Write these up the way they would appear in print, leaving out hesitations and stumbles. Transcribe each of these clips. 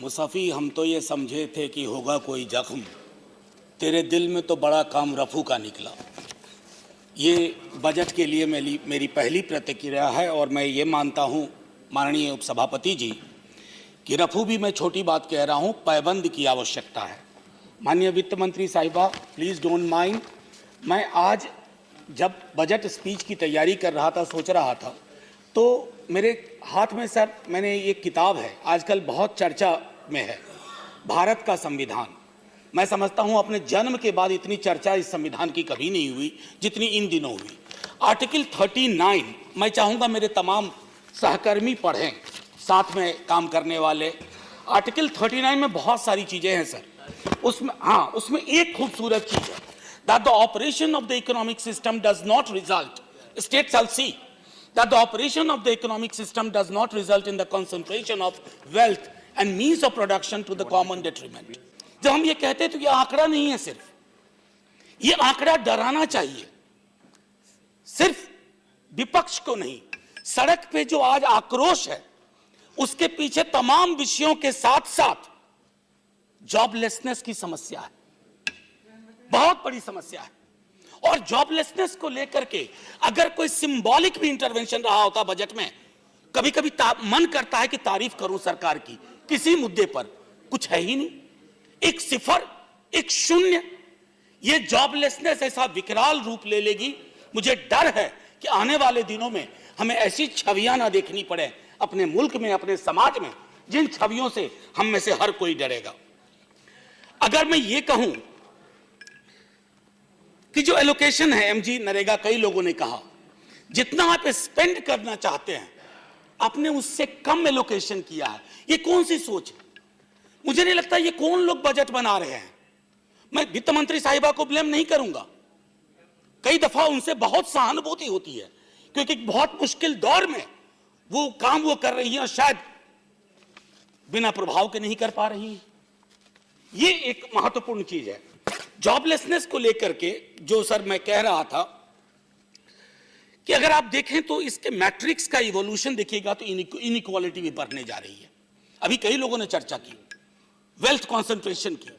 Musaffah हम तो ये समझे थे कि होगा कोई जख्म, तेरे दिल में तो बड़ा काम रफू का निकला। ये बजट के लिए मेरी पहली प्रतिक्रिया है और मैं ये मानता हूँ माननीय उपसभापति जी कि रफू भी मैं छोटी बात कह रहा हूँ, पाबंद की आवश्यकता है। माननीय वित्त मंत्री साहिबा, प्लीज़ डोंट माइंड, मैं आज जब बजट स्पीच की तैयारी कर रहा था, सोच रहा था, तो मेरे हाथ में सर मैंने एक किताब है, आजकल बहुत चर्चा में है, भारत का संविधान। मैं समझता हूं अपने जन्म के बाद इतनी चर्चा इस संविधान की कभी नहीं हुई जितनी इन दिनों हुई। आर्टिकल 39 मैं चाहूंगा मेरे तमाम सहकर्मी पढ़ें, साथ में काम करने वाले। आर्टिकल 39 में बहुत सारी चीजें हैं सर, उसमें एक खूबसूरत चीज है, that the operation of the economic system does not result, state shall see that the operation of the economic system does not result in the concentration of wealth and means of production to the common detriment। जब हम ये कहते हैं तो ये आंकड़ा नहीं है, सिर्फ ये आंकड़ा डराना चाहिए, सिर्फ विपक्ष को नहीं। सड़क पे जो आज आक्रोश है उसके पीछे तमाम विषयों के साथ साथ जॉबलेसनेस की समस्या है, बहुत बड़ी समस्या है। और जॉबलेसनेस को लेकर के अगर कोई सिंबॉलिक भी इंटरवेंशन रहा होता बजट में, कभी कभी मन करता है कि तारीफ करूं सरकार की, किसी मुद्दे पर कुछ है ही नहीं, एक सिफर, एक शून्य। ये जॉबलेसनेस ऐसा विकराल रूप ले लेगी, मुझे डर है कि आने वाले दिनों में हमें ऐसी छवियां ना देखनी पड़े अपने मुल्क में, अपने समाज में, जिन छवियों से हम में से हर कोई डरेगा। अगर मैं ये कहूं कि जो एलोकेशन है एमजी नरेगा, कई लोगों ने कहा जितना आप स्पेंड करना चाहते हैं आपने उससे कम एलोकेशन किया है। ये कौन सी सोच है? मुझे नहीं लगता ये कौन लोग बजट बना रहे हैं। मैं वित्त मंत्री साहिबा को ब्लेम नहीं करूंगा, कई दफा उनसे बहुत सहानुभूति होती है क्योंकि बहुत मुश्किल दौर में वो काम वो कर रही है और शायद बिना प्रभाव के नहीं कर पा रही है। ये एक महत्वपूर्ण चीज है। जॉबलेसनेस को लेकर के जो सर मैं कह रहा था कि अगर आप देखें तो इसके मैट्रिक्स का इवोल्यूशन देखिएगा तो इनइक्वालिटी भी बढ़ने जा रही है। अभी कई लोगों ने चर्चा की वेल्थ कॉन्सेंट्रेशन की।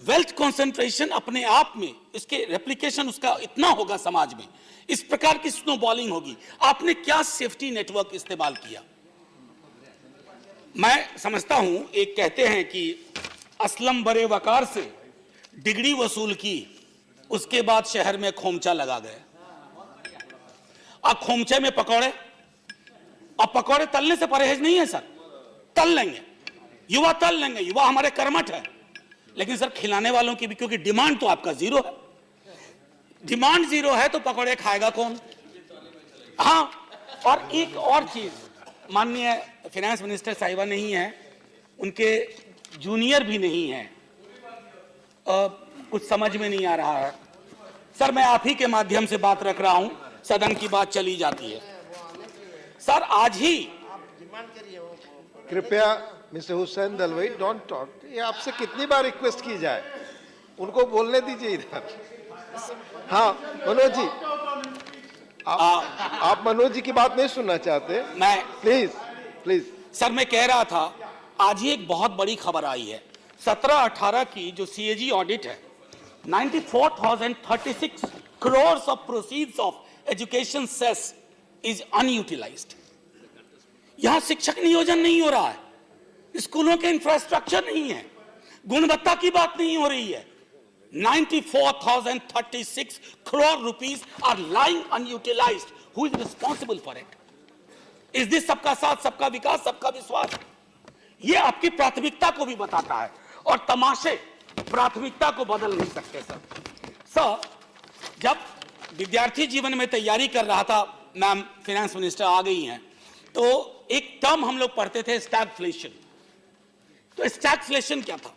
वेल्थ कॉन्सेंट्रेशन अपने आप में इसके रेप्लिकेशन उसका इतना होगा समाज में, इस प्रकार की स्नोबॉलिंग होगी। आपने क्या सेफ्टी नेटवर्क इस्तेमाल किया? मैं समझता हूं, एक कहते हैं कि असलम बरे वकार से डिग्री वसूल की, उसके बाद शहर में खोमचा लगा गए। अब खोमचे में पकौड़े, अब पकौड़े तलने से परहेज नहीं है सर, तल लेंगे, युवा तल लेंगे, युवा हमारे कर्मठ है, लेकिन सर खिलाने वालों की भी, क्योंकि डिमांड तो आपका जीरो है। डिमांड जीरो है तो पकौड़े खाएगा कौन? हाँ, और एक और चीज, माननीय फाइनेंस मिनिस्टर साहिबा नहीं है, उनके जूनियर भी नहीं है, कुछ समझ में नहीं आ रहा है सर। मैं आप ही के माध्यम से बात रख रहा हूं, सदन की बात चली जाती है सर। आज ही कृपया mister Hussain Dalwai don't talk. ये आपसे कितनी बार रिक्वेस्ट की जाए, उनको बोलने दीजिए इधर। हाँ मनोज जी, आप मनोज जी की बात नहीं सुनना चाहते? मैं प्लीज सर, मैं कह रहा था आज ही एक बहुत बड़ी खबर आई है। 17-18 की जो CAG ऑडिट है, 94,036 crore of proceeds of education cess is unutilised. यहां शिक्षक नियोजन नहीं हो रहा है, स्कूलों के इंफ्रास्ट्रक्चर नहीं है, गुणवत्ता की बात नहीं हो रही है। 94,036 crore rupees are lying unutilised. Who is responsible for it? Is this सबका साथ, सबका विकास, सबका विश्वास? ये आपकी प्राथमिकता को भी बताता है, और तमाशे प्राथमिकता को बदल नहीं सकते सर। जब विद्यार्थी जीवन में तैयारी कर रहा था, मैम फाइनेंस मिनिस्टर आ गई हैं, तो एक टर्म हम लोग पढ़ते थे स्टैगफ्लेशन। तो स्टैगफ्लेशन क्या था?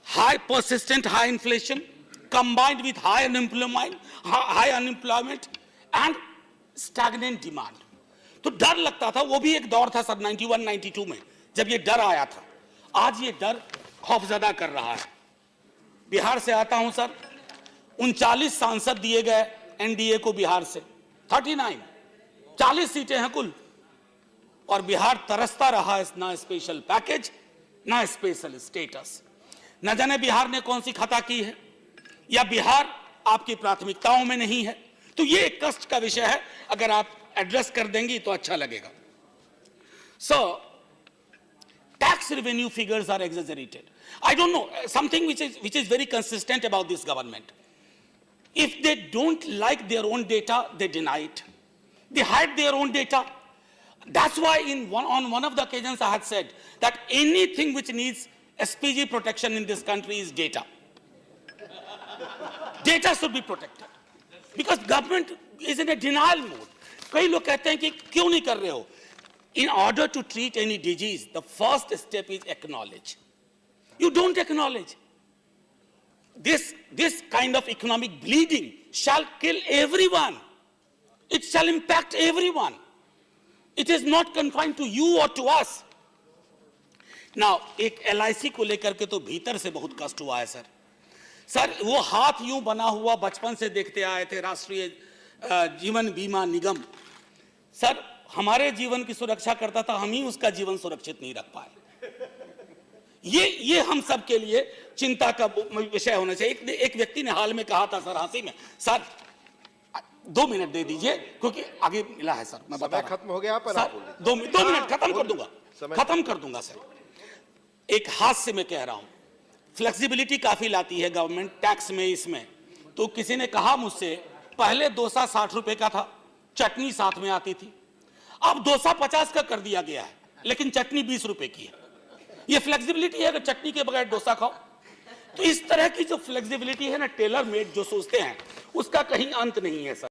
High persistent high inflation combined with high unemployment and stagnant demand. तो डर लगता था, वो भी एक दौर था सर 91-92 में जब ये डर आया था। आज ये डर खौफजदा कर रहा है। बिहार से आता हूं सर, 39 सांसद दिए गए एनडीए को बिहार से, 39, 40 सीटें हैं कुल। और बिहार तरसता रहा है ना स्पेशल पैकेज ना स्पेशल स्टेटस। न जाने बिहार ने कौन सी खता की है, या बिहार आपकी प्राथमिकताओं में नहीं है। तो ये एक कष्ट का विषय है, अगर आप एड्रेस कर देंगी तो अच्छा लगेगा। सो tax revenue figures are exaggerated. I don't know, something which is very consistent about this government. If they don't like their own data, they deny it. They hide their own data. That's why on one of the occasions I had said that anything which needs SPG protection in this country is data. Data should be protected. Because government is in a denial mode. कई लोग कहते हैं कि क्यों नहीं कर रहे हो? In order to treat any disease, the first step is acknowledge. You don't acknowledge. This kind of economic bleeding shall kill everyone. It shall impact everyone. It is not confined to you or to us. Now, एक LIC को लेकर के तो भीतर से बहुत कष्ट हुआ है सर। सर, वो हाथ यूं बना हुआ बचपन से देखते आए थे, राष्ट्रीय जीवन बीमा निगम। सर, हमारे जीवन की सुरक्षा करता था, हम ही उसका जीवन सुरक्षित नहीं रख पाए। ये हम सब के लिए चिंता का विषय होना चाहिए। एक व्यक्ति ने हाल में कहा था सर, हंसी में, सर 2 मिनट दे दीजिए क्योंकि आगे मिला है सर, मैं बता, खत्म हो गया पर सर, 2 मिनट खत्म कर दूंगा सर। एक हास्य में कह रहा हूं, फ्लेक्सिबिलिटी काफी लाती है गवर्नमेंट टैक्स में, इसमें। तो किसी ने कहा मुझसे, पहले डोसा 60 रुपए का था, चटनी साथ में आती थी, अब डोसा 50 का कर दिया गया है, लेकिन चटनी 20 रुपए की है। ये फ्लेक्सिबिलिटी है, अगर चटनी के बगैर डोसा खाओ। तो इस तरह की जो फ्लेक्सिबिलिटी है ना, टेलर मेड जो सोचते हैं, उसका कहीं अंत नहीं है सर।